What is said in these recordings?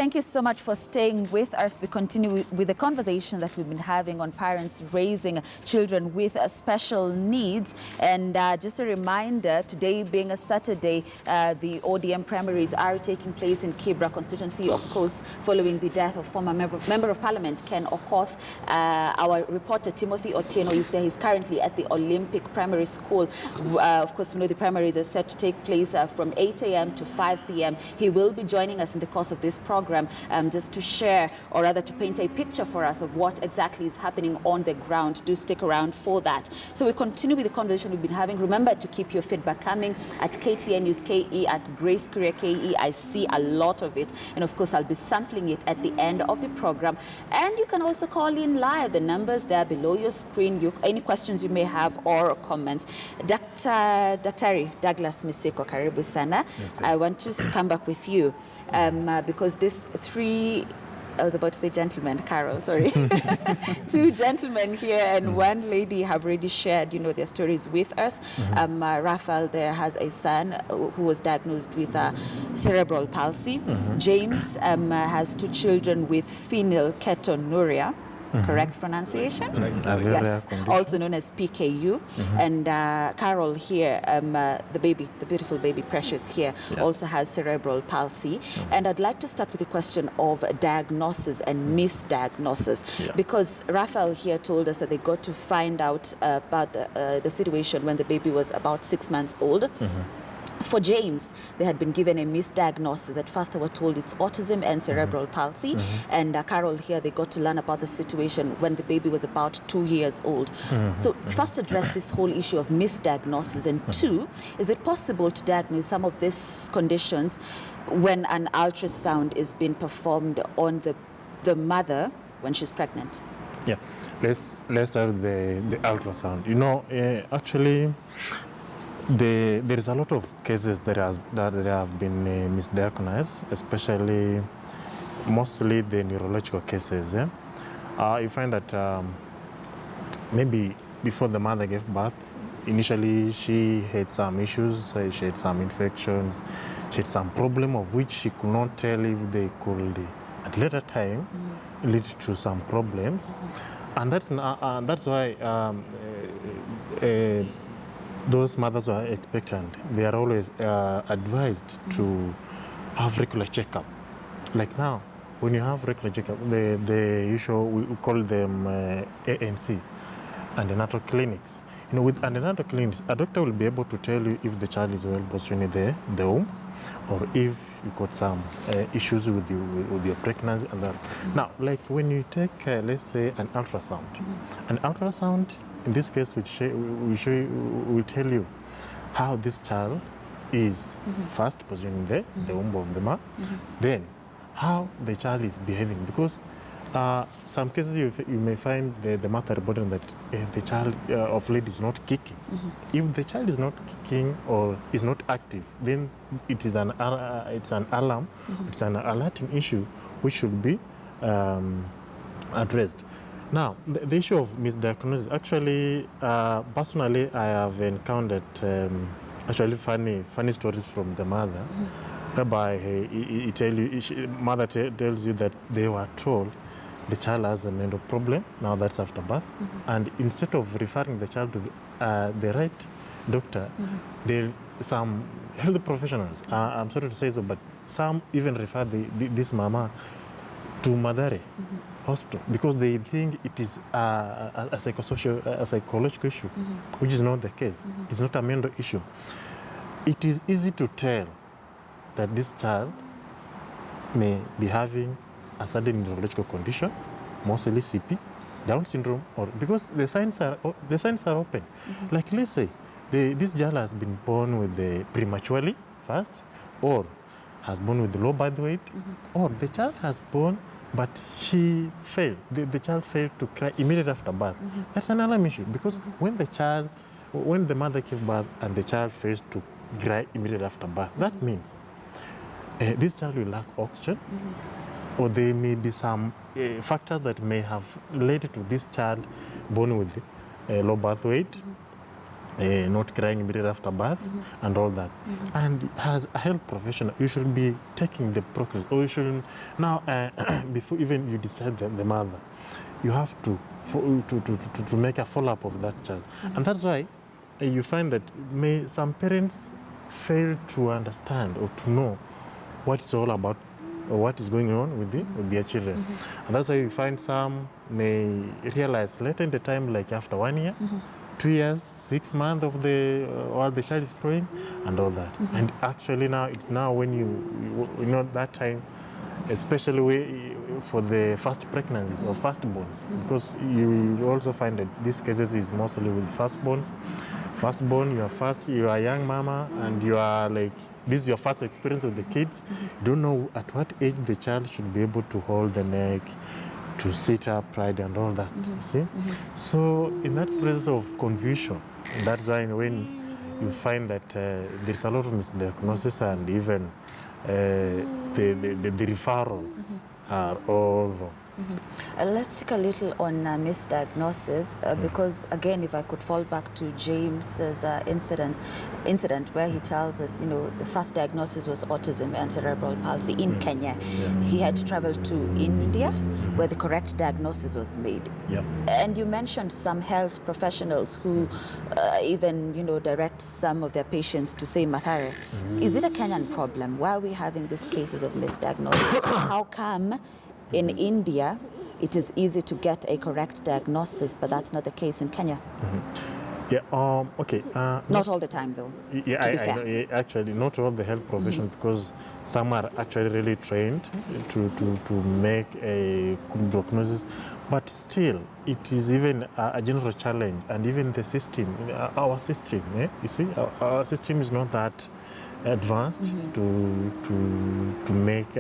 Thank you so much for staying with us. We continue with the conversation that we've been having on parents raising children with special needs. And just a reminder, today being a Saturday, the ODM primaries are taking place in Kibra constituency, of course, following the death of former Member of Parliament Ken Okoth. Our reporter Timothy Otieno is there. He's currently at the Olympic Primary School. Of course, we know the primaries are set to take place from 8 a.m. to 5 p.m. He will be joining us in the course of this program just to share, or rather to paint a picture for us of what exactly is happening on the ground. Do stick around for that. So we continue with the conversation we've been having. Remember to keep your feedback coming at KTN News KE, at Grace Korea KE. I see a lot of it. And of course, I'll be sampling it at the end of the program. And you can also call in live. The numbers there below your screen. Any questions you may have or comments. Dr. Douglas Misiko, karibu sana. I want to come back with you because this I was about to say gentlemen, Carol, sorry. Two gentlemen here and one lady have already shared, their stories with us. Raphael there has a son who was diagnosed with cerebral palsy. James has two children with phenylketonuria. Correct pronunciation? Yes, also known as PKU. And Carol here, the beautiful baby Precious here, also has cerebral palsy. And I'd like to start with the question of diagnosis and misdiagnosis, because Raphael here told us that they got to find out about the situation when the baby was about 6 months old. For James, they had been given a misdiagnosis. At first, they were told it's autism and cerebral palsy. And Carol here, they got to learn about the situation when the baby was about 2 years old. So first address this whole issue of misdiagnosis. And two, is it possible to diagnose some of these conditions when an ultrasound is being performed on the mother when she's pregnant? Yeah, let's start with the ultrasound. Actually, there is a lot of cases that have been misdiagnosed, especially mostly the neurological cases. You find that maybe before the mother gave birth, initially she had some issues, she had some infections, she had some problem of which she could not tell if they could at later time lead to some problems. And that's why those mothers who are expectant, they are always advised to have regular checkup. Like now, when you have regular checkup, the usual, we call them ANC, antenatal clinics. With antenatal clinics, a doctor will be able to tell you if the child is well positioned in the womb, or if you got some issues with your pregnancy and that. Now, like when you take, let's say, an ultrasound, in this case, we tell you how this child is first positioned in the womb of the mother, then how the child is behaving. Because some cases you may find the mother reporting that the child of late is not kicking. If the child is not kicking or is not active, then it is an alarm, it's an alerting issue which should be addressed. Now, the issue of misdiagnosis, actually, personally, I have encountered actually funny stories from the mother, whereby mother tells you that they were told the child has a mental problem. Now that's after birth, and instead of referring the child to the right doctor, some health professionals, I'm sorry to say so, but some even refer this mama to Madare hospital because they think it is a psychological issue, which is not the case. It's not a mental issue. It is easy to tell that this child may be having a certain neurological condition, mostly CP, Down syndrome, or because the signs are open. Like let's say this child has been born with prematurely first, or has born with low birth weight, or the child has born but she failed. The child failed to cry immediately after birth. That's an alarm issue because when the mother gives birth and the child fails to cry immediately after birth, that means this child will lack oxygen, or there may be some factors that may have led to this child born with low birth weight not crying immediately after birth, and all that. And as a health professional, you should be taking the progress, or you should now, before even you decide the mother, you have to make a follow-up of that child. And that's why you find that some parents fail to understand or to know what it's all about, or what is going on with their children. And that's why you find some may realize later in the time, like after 1 year, 2 years, 6 months of while the child is growing, and all that. And actually now, it's now when you know that time, especially for the first pregnancies or firstborns, because you also find that these cases is mostly with firstborns. Firstborn, you are a young mama, and you are like, this is your first experience with the kids. You don't know at what age the child should be able to hold the neck, to sit upright, and all that. See? So in that process of confusion, that's why when you find that there's a lot of misdiagnosis, and even the referrals are all wrong. Let's take a little on misdiagnosis, because again, if I could fall back to James's incident where he tells us, the first diagnosis was autism and cerebral palsy in Kenya. He had to travel to India, where the correct diagnosis was made. And you mentioned some health professionals who even, direct some of their patients to say Mathare. Is it a Kenyan problem? Why are we having these cases of misdiagnosis? How come in India, it is easy to get a correct diagnosis, but that's not the case in Kenya? Okay. Not all the time, though. Actually, not all the health professionals, because some are actually really trained to make a good prognosis, but still, it is even a general challenge, and even the system, our system. You see, our system is not that advanced to make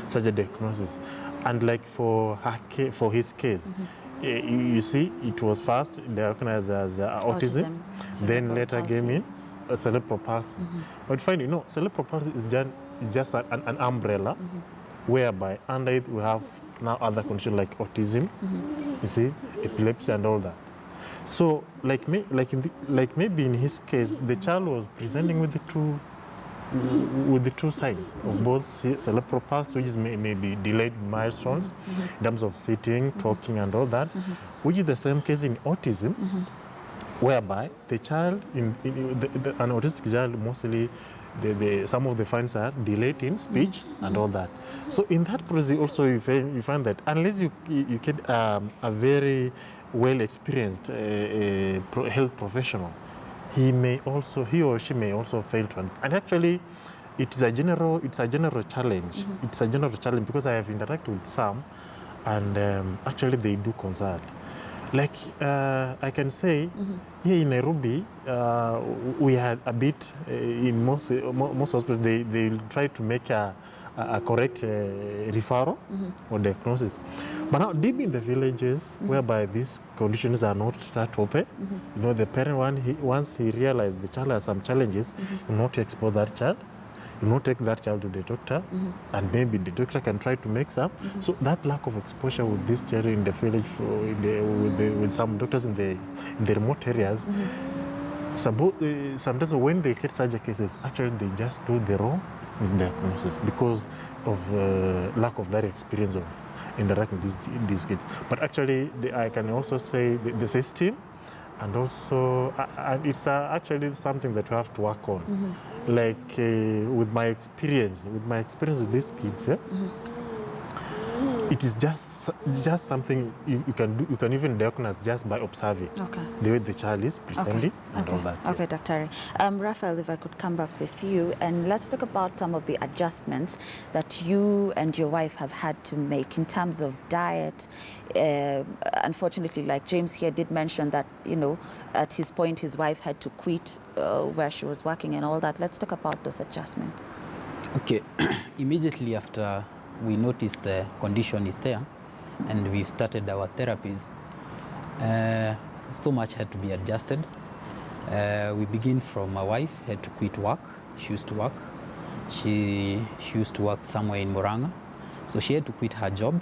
such a diagnosis. And like for his case, you see, it was first diagnosed as autism, then later came in cerebral palsy. But finally, cerebral palsy is just an umbrella, whereby under it we have now other conditions like autism, you see, epilepsy, and all that. So, maybe in his case, the child was presenting with the two signs of both cerebral palsy, which is maybe delayed milestones in terms of sitting, talking, and all that, which is the same case in autism, whereby the child, an autistic child, mostly some of the signs are delayed in speech and all that. So in that process, also you find that unless you get a very well experienced health professional, he or she may also fail to understand. And actually, it's a general challenge. It's a general challenge, because I have interacted with some, and actually they do consult. Like I can say, here in Nairobi, we had a bit in most hospitals. They try to make a correct referral or diagnosis. But now, deep in the villages, whereby these conditions are not that open, the parent, once he realizes the child has some challenges, will not expose that child, will not take that child to the doctor, and maybe the doctor can try to make some. So that lack of exposure with this child in the village, with some doctors in the remote areas, sometimes when they get such cases, actually they just do the wrong diagnosis because of lack of that experience of interacting with these kids. But actually, I can also say the system, and also, and it's actually something that we have to work on. Like with my experience with these kids, it is just something you can do. You can even diagnose just by observing the way the child is presenting and all that. Okay, Dr. Raphael, if I could come back with you, and let's talk about some of the adjustments that you and your wife have had to make in terms of diet. Unfortunately, like James here did mention that, at his point, his wife had to quit where she was working and all that. Let's talk about those adjustments. Okay, immediately after we noticed the condition is there and we've started our therapies, so much had to be adjusted. We begin from my wife had to quit work. She used to work. She used to work somewhere in Moranga. So she had to quit her job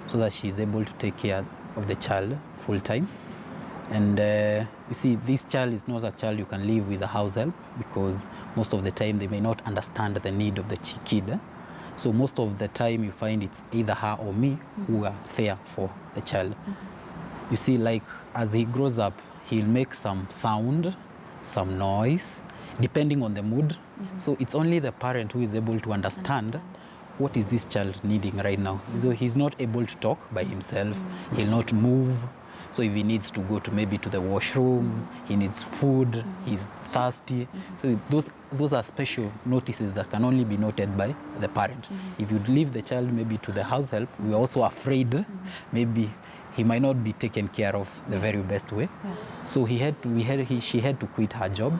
so that she's able to take care of the child full time. And you see, this child is not a child you can leave with a house help, because most of the time they may not understand the need of the kid. So most of the time you find it's either her or me who are there for the child. You see, like as he grows up, he'll make some sound, some noise, depending on the mood. So it's only the parent who is able to understand what is this child needing right now. So he's not able to talk by himself, he'll not move. So if he needs to go to maybe to the washroom, he needs food, he's thirsty. So those are special notices that can only be noted by the parent. If you leave the child maybe to the house help, we're also afraid maybe he might not be taken care of the very best way. So she had to quit her job,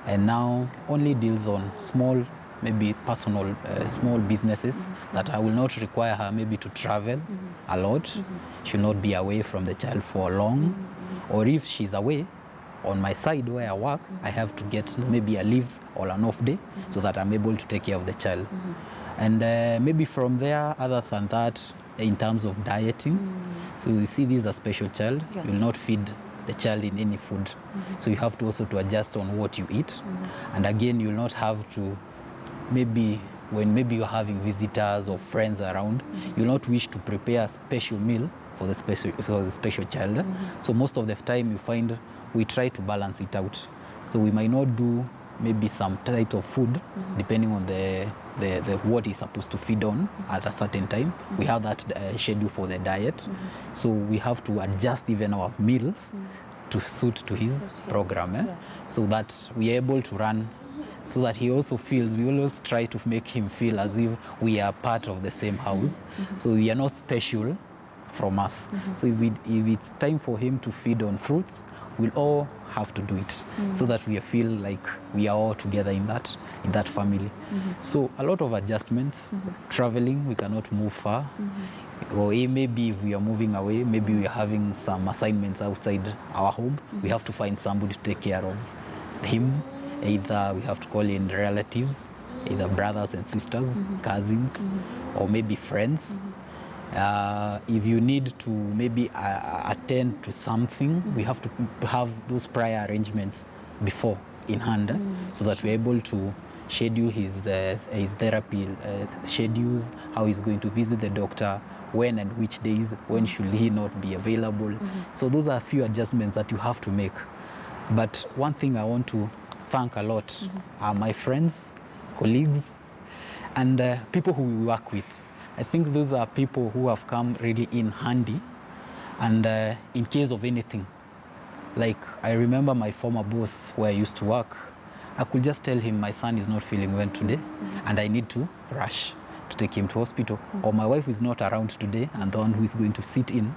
and now only deals on small, maybe personal, small businesses that I will not require her maybe to travel a lot. She'll not be away from the child for long. Or if she's away, on my side where I work, I have to get maybe a leave or an off day so that I'm able to take care of the child. And maybe from there, other than that, in terms of dieting, so you see this is a special child, you will not feed the child in any food. So you have to also to adjust on what you eat. And again, you'll not have to, maybe when maybe you're having visitors or friends around, you'll not wish to prepare a special meal for the special child. So most of the time you find we try to balance it out. So we might not do maybe some type of food depending on the what he's supposed to feed on at a certain time. We have that schedule for the diet. So we have to adjust even our meals to suit to his program, so that we are able to run, so that he also feels, we always try to make him feel as if we are part of the same house. So we are not special from us. So if it's time for him to feed on fruits, we'll all have to do it, so that we feel like we are all together in that family. So a lot of adjustments. Traveling, we cannot move far. Or maybe if we are moving away, maybe we are having some assignments outside our home, we have to find somebody to take care of him. Either we have to call in relatives, either brothers and sisters, cousins, or maybe friends. If you need to maybe attend to something, we have to have those prior arrangements before in hand, so that we're able to schedule his therapy schedules, how he's going to visit the doctor, when and which days, when should he not be available. So those are a few adjustments that you have to make. But one thing I want to thank a lot are my friends, colleagues, and people who we work with. I think those are people who have come really in handy, and in case of anything. Like I remember my former boss where I used to work, I could just tell him my son is not feeling well today and I need to rush to take him to hospital. Or my wife is not around today and the one who is going to sit in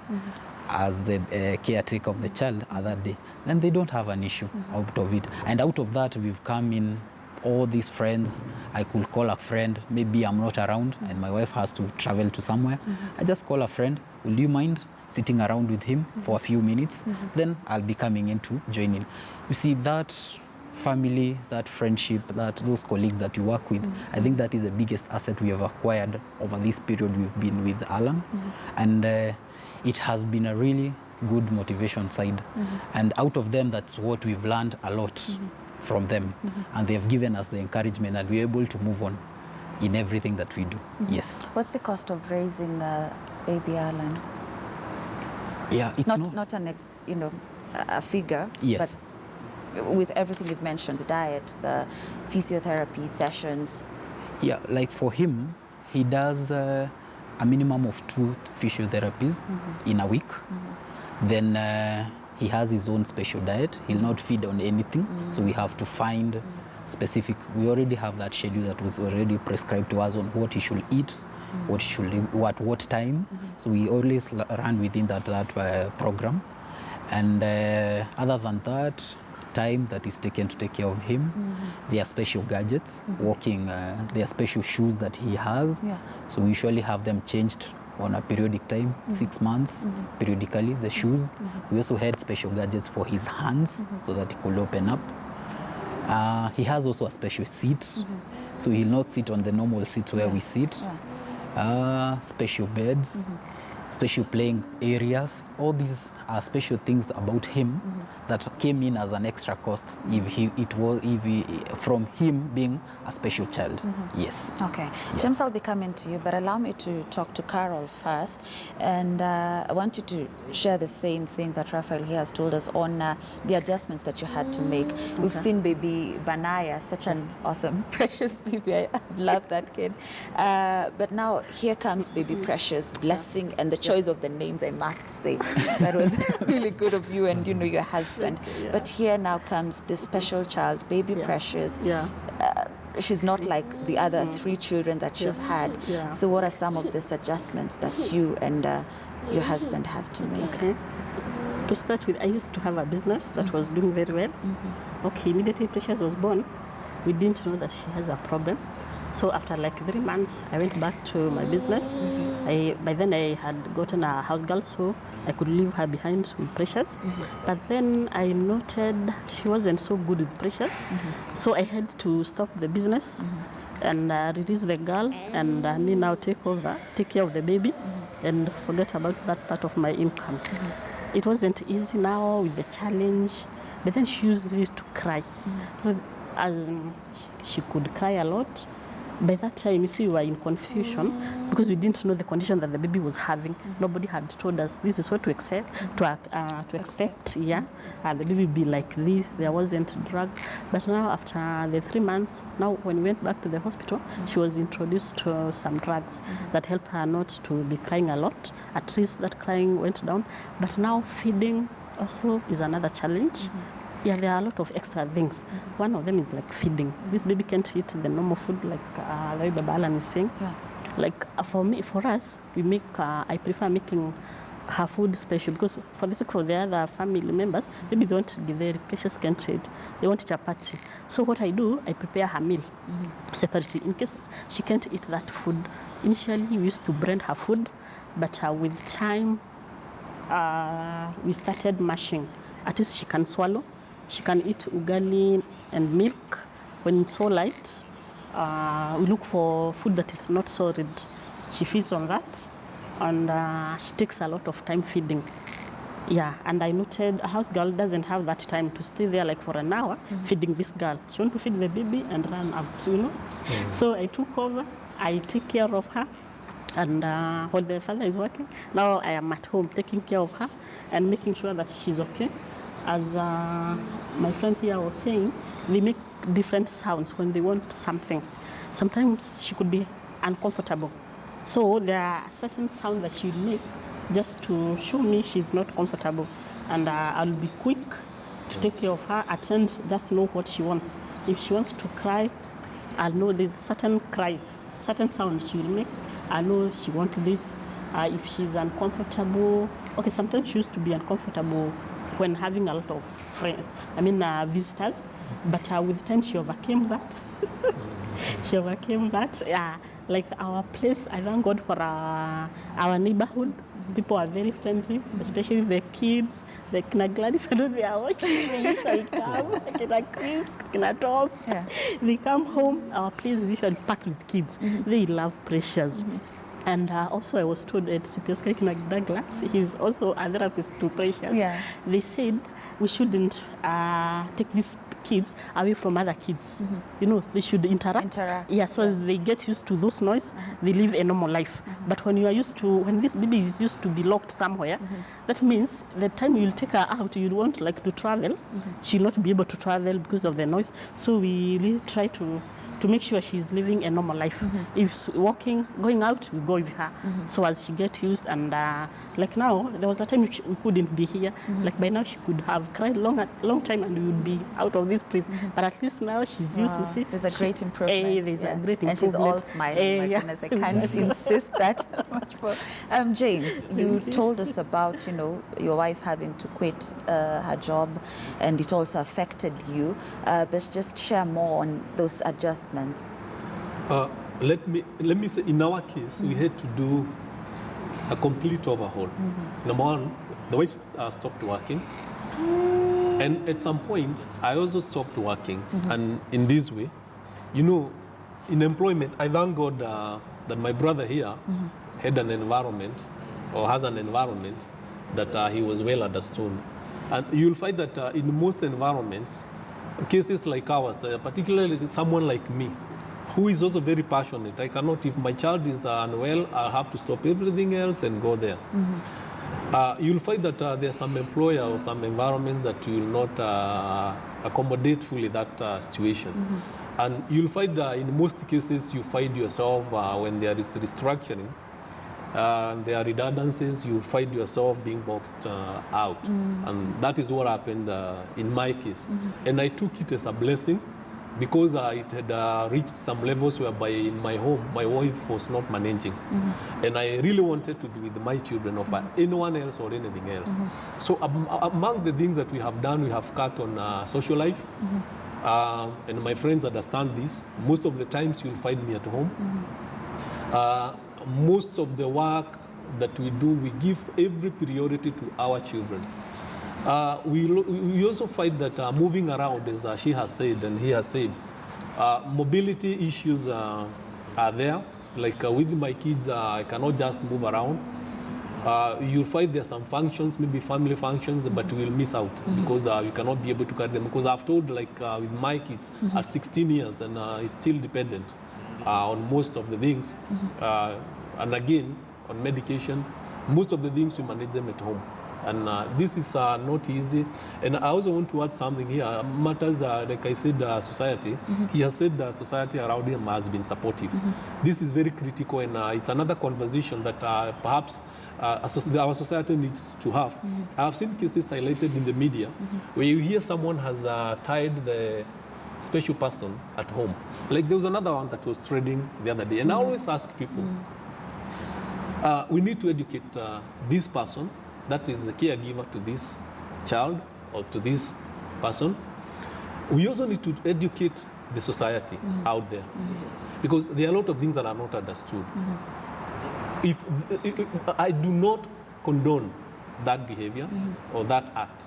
as the caretaker of the child at that day. Then they don't have an issue out of it. And out of that, we've come in all these friends. I could call a friend, maybe I'm not around and my wife has to travel to somewhere. I just call a friend, will you mind sitting around with him for a few minutes? Then I'll be coming in to join in. You see, that family, that friendship, those colleagues that you work with, I think that is the biggest asset we have acquired over this period we've been with Alan. And it has been a really good motivation side. And out of them, that's what we've learned a lot from them. And they have given us the encouragement that we're able to move on in everything that we do. Yes. What's the cost of raising baby Alan? Yeah, it's not a figure, yes, but with everything you've mentioned, the diet, the physiotherapy sessions. Yeah, like for him, he does a minimum of 2 physiotherapies in a week. Then he has his own special diet. He'll not feed on anything, so we have to find specific. We already have that schedule that was already prescribed to us on what he should eat, what he should at what time. So we always run within that program. And other than that, time that is taken to take care of him. There are special gadgets, walking, there are special shoes that he has. So we usually have them changed on a periodic time, 6 months, periodically, the shoes. We also had special gadgets for his hands so that he could open up. He has also a special seat, so he'll not sit on the normal seats where we sit. Special beds, special playing areas. All these are special things about him that came in as an extra cost from him being a special child. Yes. Okay. James, I'll be coming to you, but allow me to talk to Carol first. And I want you to share the same thing that Raphael here has told us on the adjustments that you had to make. We've seen baby Banaya, such an awesome, precious baby. I love that kid. But now here comes baby Precious, Blessing, and the choice of the names, I must say. That was really good of you and, your husband. But here now comes this special child, baby Precious. She's not like the other 3 children that you've had. So what are some of these adjustments that you and your husband have to make? Okay. To start with, I used to have a business that was doing very well. Okay, immediately Precious was born, we didn't know that she has a problem. So after like 3 months, I went back to my business. By then I had gotten a house girl, so I could leave her behind with Precious. But then I noted she wasn't so good with Precious. So I had to stop the business and release the girl and me now take care of the baby and forget about that part of my income. It wasn't easy now with the challenge, but then she used to cry. As she could cry a lot. By that time, you see, we were in confusion because we didn't know the condition that the baby was having. Nobody had told us this is what to expect, to expect. The baby would be like this. There wasn't drug. But now, after the 3 months, now when we went back to the hospital, she was introduced to some drugs that helped her not to be crying a lot. At least that crying went down. But now feeding also is another challenge. There are a lot of extra things. One of them is like feeding. This baby can't eat the normal food like Baba Alan is saying. Like for us, we make. I prefer making her food special because for the other family members, maybe they want the Precious can't eat. They want chapati. So what I do, I prepare her meal separately in case she can't eat that food. Initially, we used to blend her food, but with time, we started mashing. At least she can swallow. She can eat ugali and milk. When it's so light, we look for food that is not solid. She feeds on that, and she takes a lot of time feeding. And I noted a house girl doesn't have that time to stay there like for an hour feeding this girl. She wants to feed the baby and run out, So I took over. I take care of her. And while the father is working, now I am at home taking care of her and making sure that she's okay. As my friend here was saying, they make different sounds when they want something. Sometimes she could be uncomfortable. So there are certain sounds that she'll make just to show me she's not comfortable. And I'll be quick to take care of her, attend, just know what she wants. If she wants to cry, I'll know there's certain sound she will make. I know she wants this. If she's uncomfortable, okay, sometimes she used to be uncomfortable when having a lot of friends, visitors, but with time she overcame that. Like our place, I thank God for our neighborhood. People are very friendly, especially the kids, the Kina Gladys, I know they are watching, they usually come, Kina Chris, Kina Tom. They come home, our place is usually packed with kids. They love Precious. And also I was told at CPS Kina Douglas, he's also a therapist to Precious. They said we shouldn't take these kids away from other kids. They should interact. So they get used to those noise, they live a normal life. But when this baby is used to be locked somewhere, that means the time you'll take her out, you want to travel, she'll not be able to travel because of the noise. So we really try to make sure she's living a normal life. If she's walking, going out, we go with her. So as she gets used, and like now, there was a time we couldn't be here. Like by now, she could have cried long time and we would be out of this place. But at least now she's used to see. There's a great improvement. And she's all smiling. My goodness, I can't insist that much more. James, you told us about, your wife having to quit her job, and it also affected you. But just share more on those adjustments. Let me say, in our case, we had to do a complete overhaul. Number one, the wife stopped working, and at some point, I also stopped working. And in this way, in employment, I thank God that my brother here had an environment, or has an environment, that he was well understood. And you'll find that in most environments, cases like ours, particularly someone like me, who is also very passionate. I cannot, if my child is unwell, I have to stop everything else and go there. You'll find that there are some employer or some environments that will not accommodate fully that situation. And you'll find in most cases, you find yourself when there is restructuring, there are redundancies, you find yourself being boxed out. And that is what happened in my case. And I took it as a blessing, because it had reached some levels whereby in my home, my wife was not managing. And I really wanted to be with my children or anyone else or anything else. So among the things that we have done, we have cut on social life. And my friends understand this. Most of the times you'll find me at home. Most of the work that we do, we give every priority to our children. We also find that moving around, as she has said and he has said, mobility issues are there. Like with my kids, I cannot just move around. You'll find there are some functions, maybe family functions, but we'll miss out because we cannot be able to carry them. Because I've told, like with my kids at 16 years, and he's still dependent on most of the things. And again, on medication, most of the things we manage them at home. And this is not easy. And I also want to add something here. Matters, like I said, society. He has said that society around him has been supportive. This is very critical, and it's another conversation that perhaps our society needs to have. I have seen cases highlighted in the media where you hear someone has tied the special person at home. Like there was another one that was trending the other day. And I always ask people, we need to educate this person, that is the caregiver to this child or to this person. We also need to educate the society out there, because there are a lot of things that are not understood. If I do not condone that behavior or that act,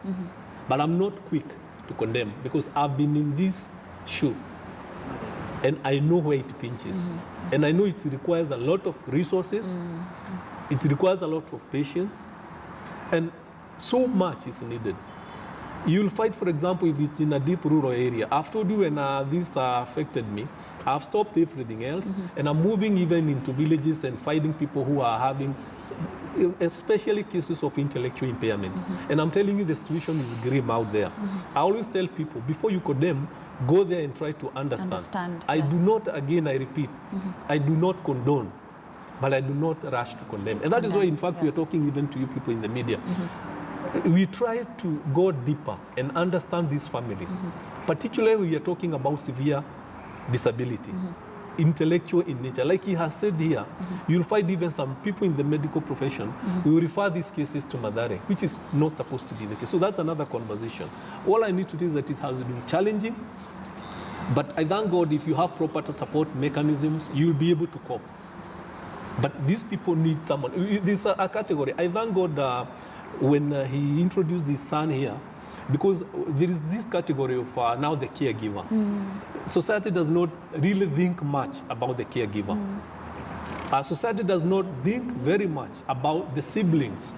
but I'm not quick to condemn, because I've been in this shoe and I know where it pinches. And I know it requires a lot of resources, it requires a lot of patience, and so much is needed. You'll find, for example, if it's in a deep rural area. I've told you when this affected me, I've stopped everything else, and I'm moving even into villages and finding people who are having, especially cases of intellectual impairment. And I'm telling you, the situation is grim out there. I always tell people, before you condemn, go there and try to understand. I do not, again, I repeat, I do not condone, but I do not rush to condemn. And that is why, in fact, we are talking even to you people in the media. We try to go deeper and understand these families. Particularly, we are talking about severe disability, intellectual in nature. Like he has said here, you'll find even some people in the medical profession, we will refer these cases to Madare, which is not supposed to be the case. So that's another conversation. All I need to do is that it has been challenging, but I thank God if you have proper support mechanisms, you'll be able to cope. But these people need someone. This is a category. I thank God when he introduced his son here, because there is this category of now the caregiver. Society does not really think much about the caregiver. Society does not think very much about the siblings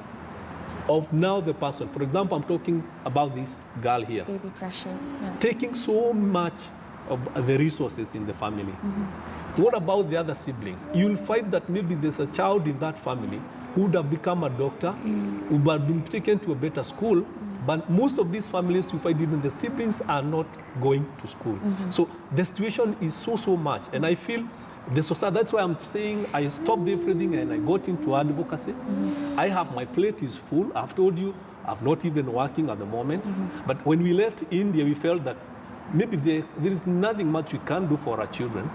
of now the person. For example, I'm talking about this girl here. Baby Precious, yes. Taking so much of the resources in the family. What about the other siblings? You'll find that maybe there's a child in that family who would have become a doctor, who would have been taken to a better school, but most of these families, you find even the siblings are not going to school. So the situation is so much, and I feel the society, that's why I'm saying I stopped everything and I got into advocacy. I have, my plate is full. I've told you, I'm not even working at the moment. But when we left India, we felt that maybe there is nothing much we can do for our children.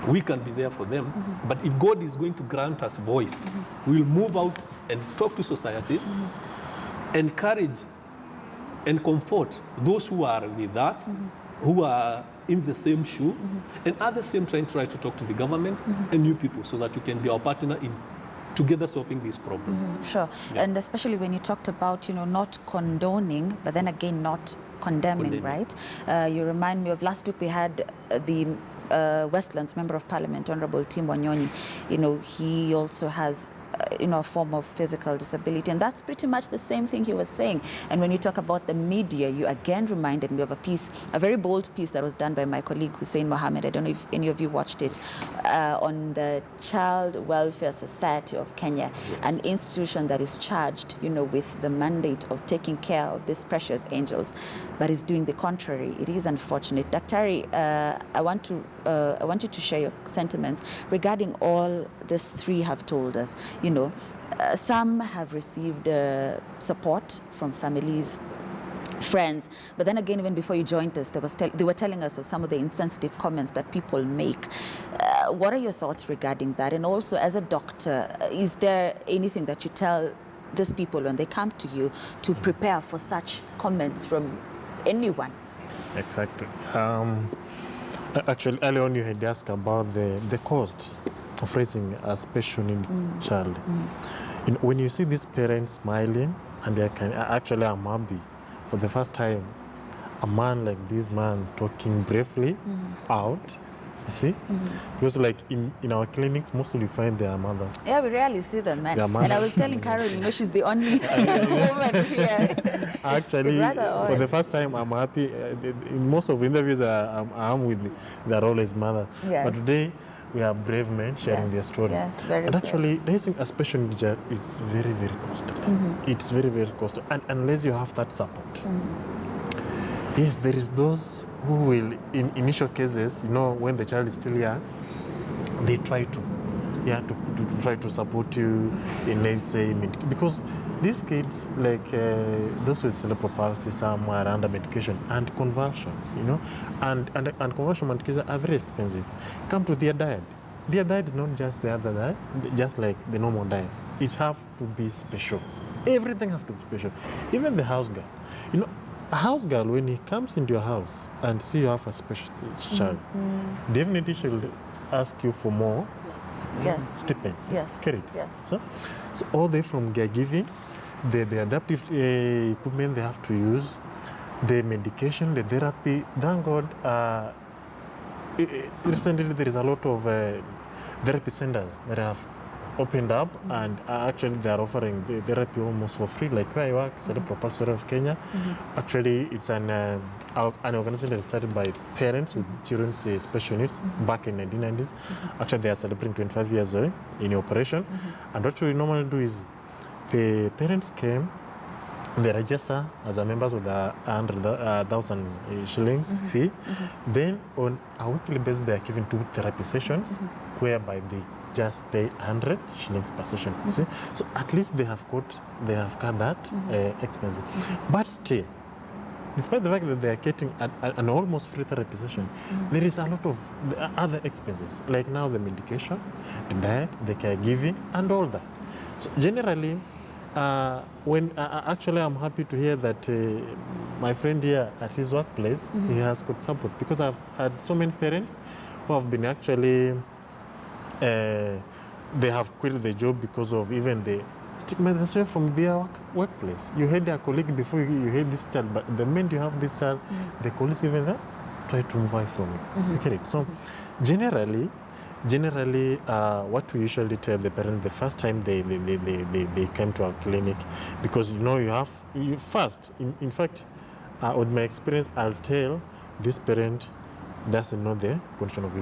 We can be there for them. But if God is going to grant us voice, we'll move out and talk to society, encourage and comfort those who are with us, who are in the same shoe, and at the same time try to talk to the government and new people so that we can be our partner in together solving this problem. Sure. Yeah. And especially when you talked about, not condoning, but then again, not condemning. Right? You remind me of last week we had the Westlands Member of Parliament, Honorable Tim Wanyonyi. He also has a form of physical disability. And that's pretty much the same thing he was saying. And when you talk about the media, you again reminded me of a piece, a very bold piece that was done by my colleague Hussein Mohammed. I don't know if any of you watched it, on the Child Welfare Society of Kenya, an institution that is charged, with the mandate of taking care of these precious angels, but is doing the contrary. It is unfortunate. Daktari, I want you to share your sentiments regarding all these three have told us. Some have received support from families, friends, but then again, even before you joined us, they were telling us of some of the insensitive comments that people make. What are your thoughts regarding that? And also, as a doctor, is there anything that you tell these people when they come to you to prepare for such comments from anyone? Exactly. Actually, earlier on you had asked about the cost of raising a special need child. When you see these parents smiling, and actually I'm happy for the first time, a man like this man talking bravely out. You see? Because like in our clinics, mostly you find their mothers. Yeah, we rarely see them, man. And I was telling Carol, she's the only woman here. Actually, for the first time, I'm happy. In most of the interviews I'm with, they're always mothers. Yes. But today, we have brave men sharing their story. Yes, very and brave. actually, raising a special need child, it's very, very costly. It's very, very costly. And unless you have that support. Yes, there is those who will, in initial cases, when the child is still young, they try to try to support you in, let's say, because these kids, like those with cerebral palsy, some are under medication and convulsions, and convulsion medications are very expensive. Come to their diet. Their diet is not just the other diet, just like the normal diet. It have to be special. Everything have to be special. Even the house girl. A house girl, when he comes into your house and see you have a special child, definitely she'll ask you for more stipends. Yes. Correct? Yes. So all they from caregiving, the adaptive equipment they have to use, the medication, the therapy. Thank God, recently there is a lot of therapy centers that have opened up, and actually they are offering the therapy almost for free, like where I work, Cerebral Palsy of Kenya. Actually, it's an organization that started by parents with children with special needs back in 1990s. Actually, they are celebrating 25 years in operation. And what we normally do is the parents came, they register as a members with a 100,000 shillings fee. Then on a weekly basis, they are given 2 therapy sessions, whereby they just pay 100 shillings per session. You see? So at least they have cut that expensive. But still, despite the fact that they are getting an almost free therapy session, there is a lot of other expenses, like now the medication, the diet, the caregiving, and all that. So generally, actually I'm happy to hear that my friend here at his workplace, he has got support, because I've had so many parents who have been actually they have quit the job because of even the stigmatization from their workplace. You had a colleague before you had this child, but the moment you have this child, the colleagues even there try to move away from it. You get it? So generally, what we usually tell the parents the first time they came to our clinic, because you first, in fact, with my experience, I'll tell this parent doesn't know the condition of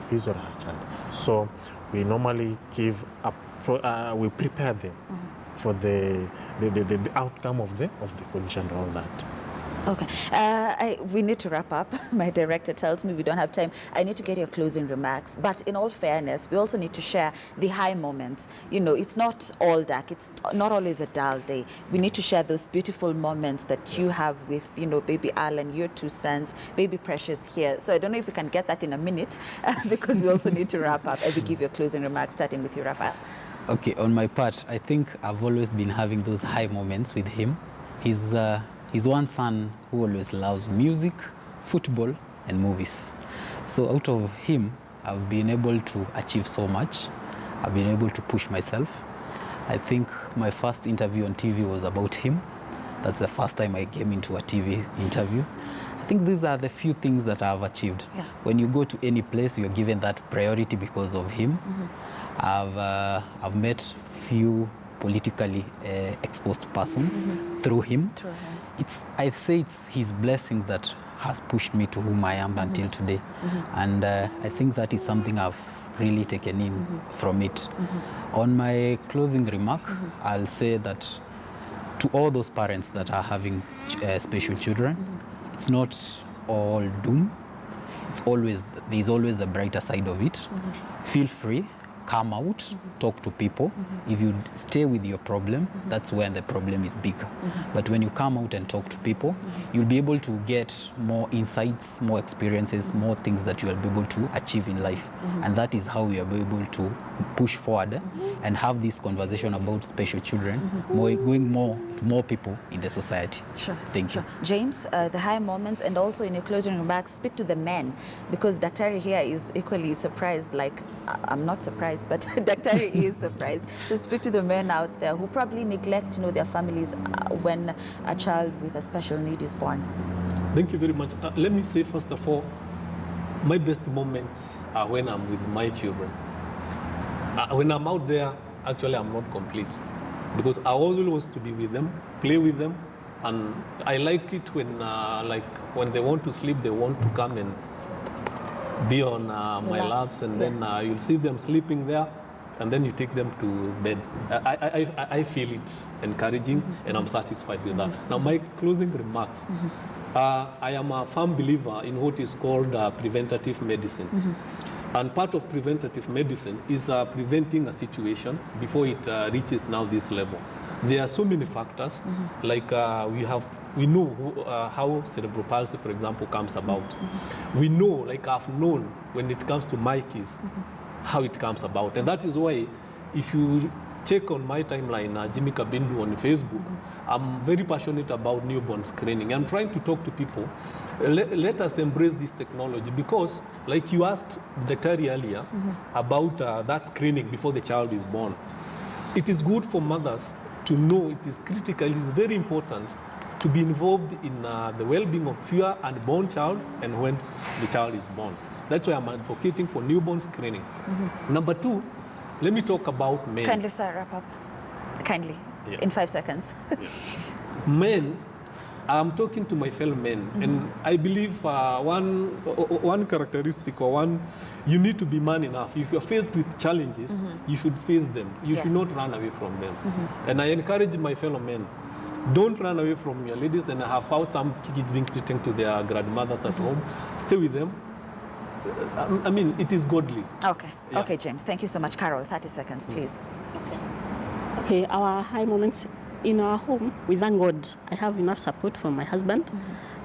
his or her child. So we normally we prepare them for the outcome of the condition and all that. Okay, we need to wrap up. My director tells me we don't have time. I need to get your closing remarks. But in all fairness, we also need to share the high moments. It's not all dark. It's not always a dull day. We need to share those beautiful moments that you have with, baby Alan, your 2 sons, baby Precious here. So I don't know if we can get that in a minute because we also need to wrap up as you give your closing remarks, starting with you, Raphael. Okay, on my part, I think I've always been having those high moments with him. He's one son who always loves music, football, and movies. So out of him, I've been able to achieve so much. I've been able to push myself. I think my first interview on TV was about him. That's the first time I came into a TV interview. I think these are the few things that I've achieved. Yeah. When you go to any place, you're given that priority because of him. I've met few politically exposed persons through him. I'd say it's his blessing that has pushed me to whom I am until today. And I think that is something I've really taken in from it. On my closing remark, I'll say that to all those parents that are having special children, it's not all doom. There's always the brighter side of it. Feel free, come out, talk to people. If you stay with your problem, that's when the problem is bigger. But when you come out and talk to people, you'll be able to get more insights, more experiences, more things that you'll be able to achieve in life. And that is how we are able to push forward and have this conversation about special children, going more to more people in the society. Sure. Thank you. James, the high moments, and also in your closing remarks, speak to the men, because Daktari here is equally surprised. Like, I'm not surprised, but Daktari is surprised. So speak to the men out there who probably neglect, their families when a child with a special need is born. Thank you very much. Let me say, first of all, my best moments are when I'm with my children. When I'm out there, actually, I'm not complete, because I always want to be with them, play with them, and I like it when, when they want to sleep, they want to come and be on my laps, and then you'll see them sleeping there, and then you take them to bed. I feel it encouraging, and I'm satisfied with that. Now, my closing remarks. I am a firm believer in what is called preventative medicine. And part of preventative medicine is preventing a situation before it reaches now this level. There are so many factors, like we know how cerebral palsy, for example, comes about. We know, like I've known when it comes to my case, how it comes about. And that is why, if you check on my timeline, Jimmy Kabindu on Facebook, I'm very passionate about newborn screening. I'm trying to talk to people. Let us embrace this technology, because, like you asked Daktari earlier about that screening before the child is born. It is good for mothers to know, it is critical, it is very important to be involved in the well-being of your unborn child and when the child is born. That's why I'm advocating for newborn screening. Number two, let me talk about men. Kindly, sir, wrap up. Kindly, in 5 seconds. Men, I'm talking to my fellow men, and I believe one characteristic you need to be man enough. If you're faced with challenges, you should face them. You should not run away from them. And I encourage my fellow men, don't run away from your ladies. And I have found some kids being treated to their grandmothers at home. Stay with them. I mean, it is godly. Okay. Okay, James. Thank you so much. Carol, 30 seconds, please. Okay, our high moments in our home, we thank God. I have enough support from my husband,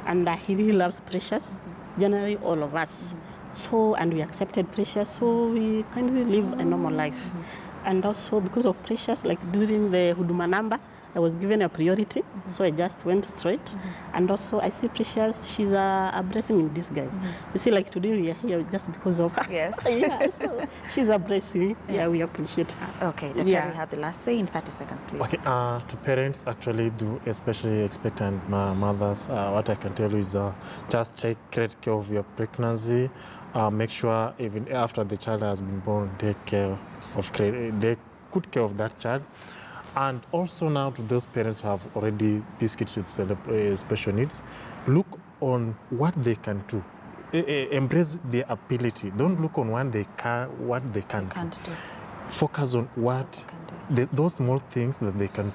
and he really loves Precious, generally all of us. So, and we accepted Precious, so we kindly live a normal life. And also because of Precious, like during the Huduma number, I was given a priority, so I just went straight. And also I see Precious, she's a blessing in disguise. You see, like today we are here just because of her. Yes. So she's a blessing. Yeah, we appreciate her. Okay, Dr. We have the last say in 30 seconds, please. Okay, to parents actually do, especially expectant mothers, what I can tell you is just take great care of your pregnancy. Make sure even after the child has been born, take good care of that child. And also now to those parents who have already these kids with special needs, look on what they can do. Embrace their ability. Don't look on what they can't do. Focus on what those small things that they can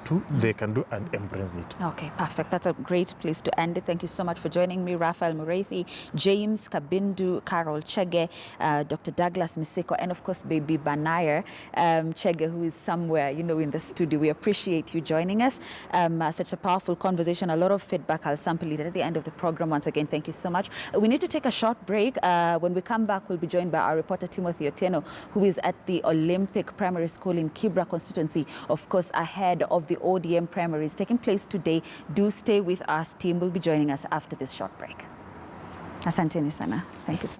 do and embrace it. Okay, perfect. That's a great place to end it. Thank you so much for joining me, Raphael Mureithi, James Kabindu, Carol Chege, Dr. Douglas Misiko, and of course, baby Banaya Chege, who is somewhere, in the studio. We appreciate you joining us. Such a powerful conversation, a lot of feedback. I'll sample it at the end of the program. Once again, thank you so much. We need to take a short break. When we come back, we'll be joined by our reporter, Timothy Otieno, who is at the Olympic Primary School in Kibra constituency, of course, ahead of the ODM primaries taking place today. Do stay with us. Team will be joining us after this short break. Asanteni sana. Thank you so much.